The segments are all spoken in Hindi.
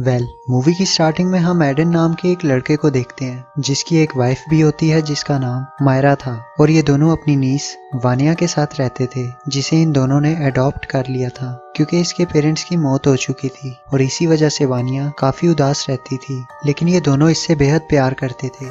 मूवी की स्टार्टिंग में हम एडन नाम के एक लड़के को देखते हैं जिसकी एक वाइफ भी होती है जिसका नाम मायरा था और ये दोनों अपनी नीस वानिया के साथ रहते थे जिसे इन दोनों ने अडॉप्ट कर लिया था क्योंकि इसके पेरेंट्स की मौत हो चुकी थी और इसी वजह से वानिया काफी उदास रहती थी, लेकिन ये दोनों इससे बेहद प्यार करते थे।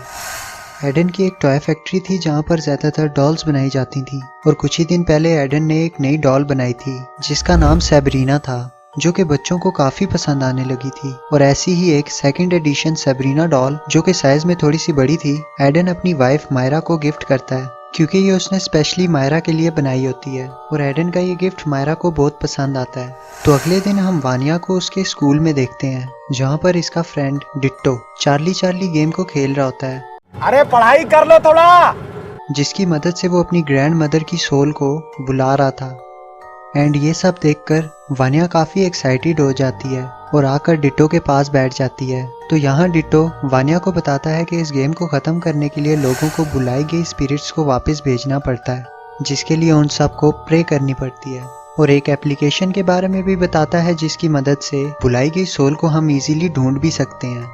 एडन की एक टॉय फैक्ट्री थी जहाँ पर ज्यादातर डॉल्स बनाई जाती थी और कुछ ही दिन पहले एडन ने एक नई डॉल बनाई थी जिसका नाम सेब्रीना था, जो कि बच्चों को काफी पसंद आने लगी थी। और ऐसी ही एक सेकंड एडिशन सेब्रीना डॉल जो कि साइज में थोड़ी सी बड़ी थी, एडन अपनी वाइफ मायरा को गिफ्ट करता है क्योंकि ये उसने स्पेशली मायरा के लिए बनाई होती है और एडन का ये गिफ्ट मायरा को बहुत पसंद आता है। तो अगले दिन हम वानिया को उसके स्कूल में देखते हैं जहाँ पर इसका friend ditto Charlie Charlie game को खेल रहा होता है। अरे पढ़ाई कर लो थोड़ा, जिसकी मदद से वो अपनी ग्रैंड मदर की सोल को बुला रहा था। एंड ये सब देखकर वानिया काफी एक्साइटेड हो जाती है और आकर डिट्टो के पास बैठ जाती है। तो यहाँ डिट्टो वानिया को बताता है कि इस गेम को खत्म करने के लिए लोगों को बुलाई गई स्पिरिट्स को वापस भेजना पड़ता है, जिसके लिए उन सबको प्रे करनी पड़ती है। और एक एप्लीकेशन के बारे में भी बताता है जिसकी मदद से बुलाई गई सोल को हम इजीली ढूंढ भी सकते हैं।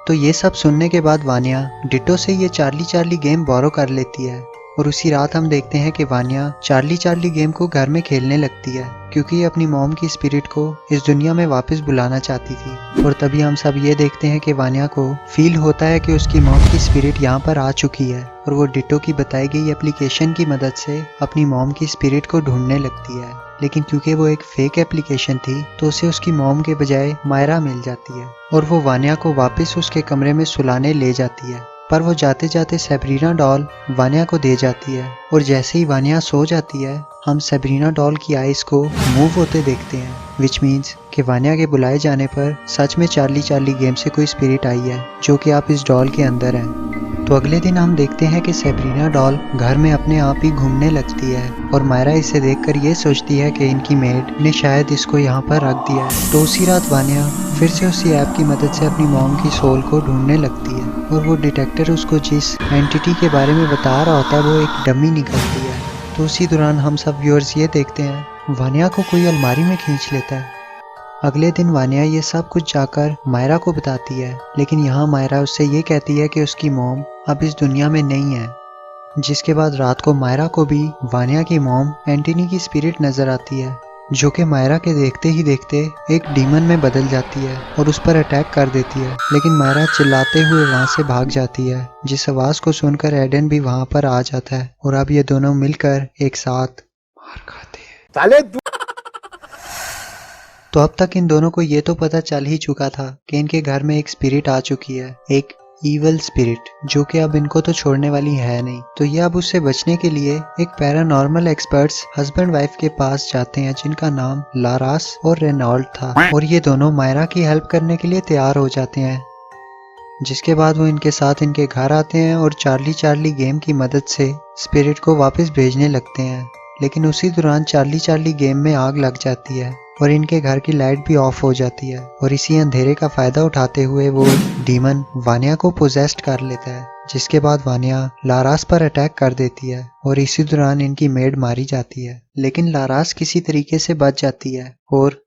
तो ये सब सुनने के बाद वानिया डिट्टो से ये चार्ली चार्ली गेम बोरो कर लेती है और उसी रात हम देखते हैं कि वानिया चार्ली चार्ली गेम को घर में खेलने लगती है क्योंकि ये अपनी मॉम की स्पिरिट को इस दुनिया में वापस बुलाना चाहती थी। और तभी हम सब ये देखते हैं कि वानिया को फील होता है कि उसकी मॉम की स्पिरिट यहाँ पर आ चुकी है और वो डिट्टो की बताई गई एप्लीकेशन की मदद से अपनी मॉम की स्पिरिट को ढूंढने लगती है। लेकिन क्योंकि वो एक फेक एप्लीकेशन थी तो उसे उसकी मॉम के बजाय मायरा मिल जाती है और वो वानिया को वापस उसके कमरे में सुलाने ले जाती है। पर वो जाते जाते सेब्रीना डॉल वानिया को दे जाती है और जैसे ही वानिया सो जाती है हम सेब्रीना डॉल की आइज को मूव होते देखते हैं, विच मीन्स कि वानिया के बुलाए जाने पर सच में चार्ली चार्ली गेम से कोई स्पिरिट आई है जो कि आप इस डॉल के अंदर है। तो अगले दिन हम देखते हैं कि सेब्रीना डॉल घर में अपने आप ही घूमने लगती है और मायरा इसे देखकर ये सोचती है कि इनकी मेड ने शायद इसको यहाँ पर रख दिया है। तो उसी रात वानिया फिर से उसी ऐप की मदद से अपनी मॉम की सोल को ढूंढने लगती है और वो डिटेक्टर उसको जिस एंटिटी के बारे में बता रहा होता है वो एक डमी निकलती है। तो उसी दौरान हम सब व्यूअर्स ये देखते हैं वानिया को कोई अलमारी में खींच लेता है। अगले दिन वानिया ये सब कुछ जाकर मायरा को बताती है, लेकिन यहाँ मायरा उससे ये कहती है कि उसकी मॉम अब इस दुनिया में नहीं है। जिसके बाद रात को मायरा को भी वानिया की मॉम एंटनी की स्पिरिट नजर आती है जो कि मायरा के देखते ही देखते एक डीमन में बदल जाती है और उस पर अटैक कर देती है। लेकिन मायरा चिल्लाते हुए वहां से भाग जाती है, जिस आवाज को सुनकर एडन भी वहां पर आ जाता है और अब ये दोनों मिलकर एक साथ मार खाते हैं। साले तो अब तक इन दोनों को ये तो पता चल ही चुका था कि इनके घर में एक स्पिरिट आ चुकी है, एक ईवल स्पिरिट जो कि अब इनको तो छोड़ने वाली है नहीं। तो ये अब उससे बचने के लिए एक पैरानॉर्मल एक्सपर्ट्स हस्बैंड वाइफ के पास जाते हैं जिनका नाम लारास और रेनॉल्ड था और ये दोनों मायरा की हेल्प करने के लिए तैयार हो जाते हैं। जिसके बाद वो इनके साथ इनके घर आते हैं और चार्ली चार्ली गेम की मदद से स्पिरिट को वापस भेजने लगते हैं। लेकिन उसी दौरान चार्ली चार्ली गेम में आग लग जाती है और इनके घर की लाइट भी ऑफ हो जाती है और इसी अंधेरे का फायदा उठाते हुए वो डीमन वानिया को पोजेस्ड कर लेता है। जिसके बाद वानिया लारास पर अटैक कर देती है और इसी दौरान इनकी मेड मारी जाती है, लेकिन लारास किसी तरीके से बच जाती है और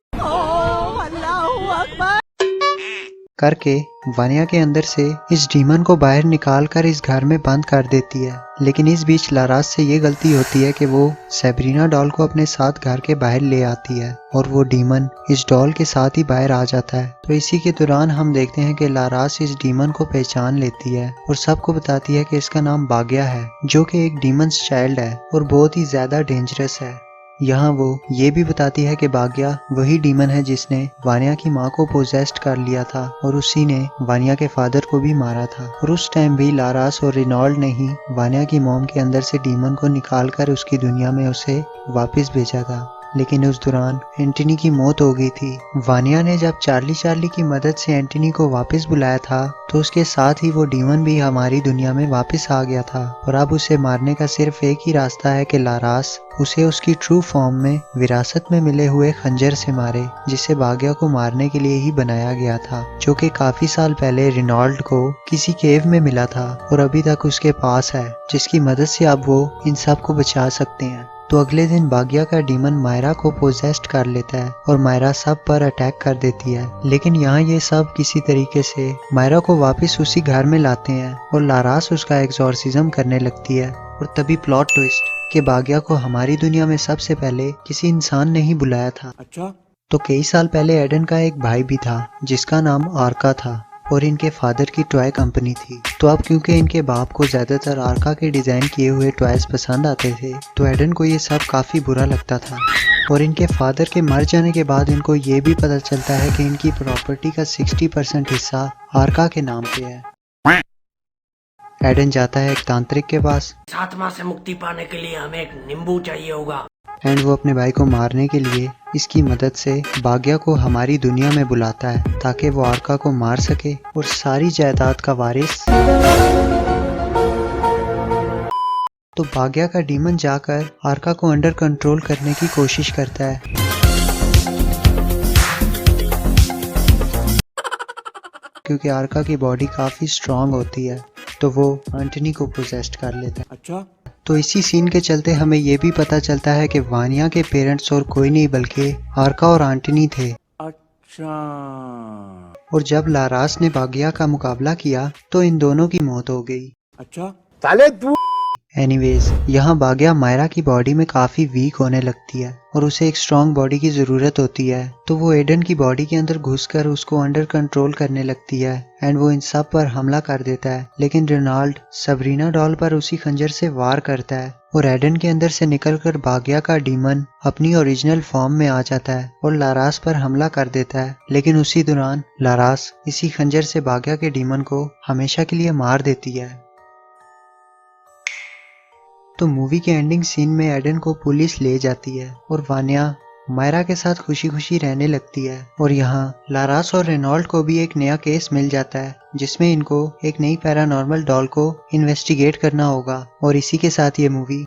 करके वानिया के अंदर से इस डीमन को बाहर निकाल कर इस घर में बंद कर देती है। लेकिन इस बीच लारास से ये गलती होती है कि वो सेब्रीना डॉल को अपने साथ घर के बाहर ले आती है और वो डीमन इस डॉल के साथ ही बाहर आ जाता है। तो इसी के दौरान हम देखते हैं कि लारास इस डीमन को पहचान लेती है और सबको बताती है कि इसका नाम बाग्या है जो कि एक डीमंस चाइल्ड है और बहुत ही ज्यादा डेंजरस है। यहाँ वो ये भी बताती है कि बाग्या वही डीमन है जिसने वानिया की माँ को पोजेस्ड कर लिया था और उसी ने वानिया के फादर को भी मारा था और उस टाइम भी लारास और रिनॉल्ड ने ही वानिया की मॉम के अंदर से डीमन को निकालकर उसकी दुनिया में उसे वापस भेजा था। लेकिन उस दौरान एंटनी की मौत हो गई थी। वानिया ने जब चार्ली चार्ली की मदद से एंटनी को वापस बुलाया था तो उसके साथ ही वो डीमन भी हमारी दुनिया में वापस आ गया था और अब उसे मारने का सिर्फ एक ही रास्ता है कि लारास उसे उसकी ट्रू फॉर्म में विरासत में मिले हुए खंजर से मारे, जिसे बाग्या को मारने के लिए ही बनाया गया था, जो कि काफी साल पहले रिनॉल्ड को किसी केव में मिला था और अभी तक उसके पास है, जिसकी मदद से अब वो इन सब को बचा सकते हैं। तो अगले दिन बागिया का डीमन मायरा को पोजेस्ट कर लेता है और मायरा सब पर अटैक कर देती है। लेकिन यहाँ ये सब किसी तरीके से मायरा को वापस उसी घर में लाते हैं और लारास उसका एक्सॉर्सिज्म करने लगती है। और तभी प्लॉट ट्विस्ट कि बागिया को हमारी दुनिया में सबसे पहले किसी इंसान ने ही बुलाया था। अच्छा, तो कई साल पहले एडन का एक भाई भी था जिसका नाम आर्का था और इनके फादर की टॉय कंपनी थी। तो अब क्योंकि इनके बाप को ज्यादातर आर्का के डिजाइन किए हुए टॉयज पसंद आते थे तो एडन को ये सब काफी बुरा लगता था। और इनके फादर के मर जाने के बाद इनको ये भी पता चलता है कि इनकी प्रॉपर्टी का 60% हिस्सा आर्का के नाम पे है। एडन जाता है एक तांत्रिक के पास। 7 माह से मुक्ति पाने के लिए हमें एक नींबू चाहिए होगा। एंड वो अपने भाई को मारने के लिए इसकी मदद से बागिया को हमारी दुनिया में बुलाता है ताकि वो आर्का को मार सके और सारी जायदाद का वारिस। तो बागिया का डीमन जाकर आर्का को अंडर कंट्रोल करने की कोशिश करता है। क्योंकि आर्का की बॉडी काफी स्ट्रांग होती है तो वो एंटनी को पोजेस्ट कर लेता है। अच्छा, तो इसी सीन के चलते हमें ये भी पता चलता है कि वानिया के पेरेंट्स और कोई नहीं बल्कि आर्का और एंटनी थे। अच्छा। और जब लारास ने बागिया का मुकाबला किया तो इन दोनों की मौत हो गई। अच्छा, साले तू एनीवेज, यहाँ बागिया मायरा की बॉडी में काफी वीक होने लगती है और उसे एक स्ट्रॉन्ग बॉडी की जरूरत होती है। तो वो एडन की बॉडी के अंदर घुसकर उसको अंडर कंट्रोल करने लगती है एंड वो इन सब पर हमला कर देता है। लेकिन रेनॉल्ड सबरीना डॉल पर उसी खंजर से वार करता है और एडन के अंदर से निकलकर बागिया का डीमन अपनी ओरिजिनल फॉर्म में आ जाता है और लारास पर हमला कर देता है। लेकिन उसी दौरान लारास इसी खंजर से बागिया के डीमन को हमेशा के लिए मार देती है। तो मूवी के एंडिंग सीन में एडन को पुलिस ले जाती है और वानिया मायरा के साथ खुशी खुशी रहने लगती है। और यहाँ लारास और रेनॉल्ड को भी एक नया केस मिल जाता है जिसमें इनको एक नई पैरानॉर्मल डॉल को इन्वेस्टिगेट करना होगा। और इसी के साथ ये मूवी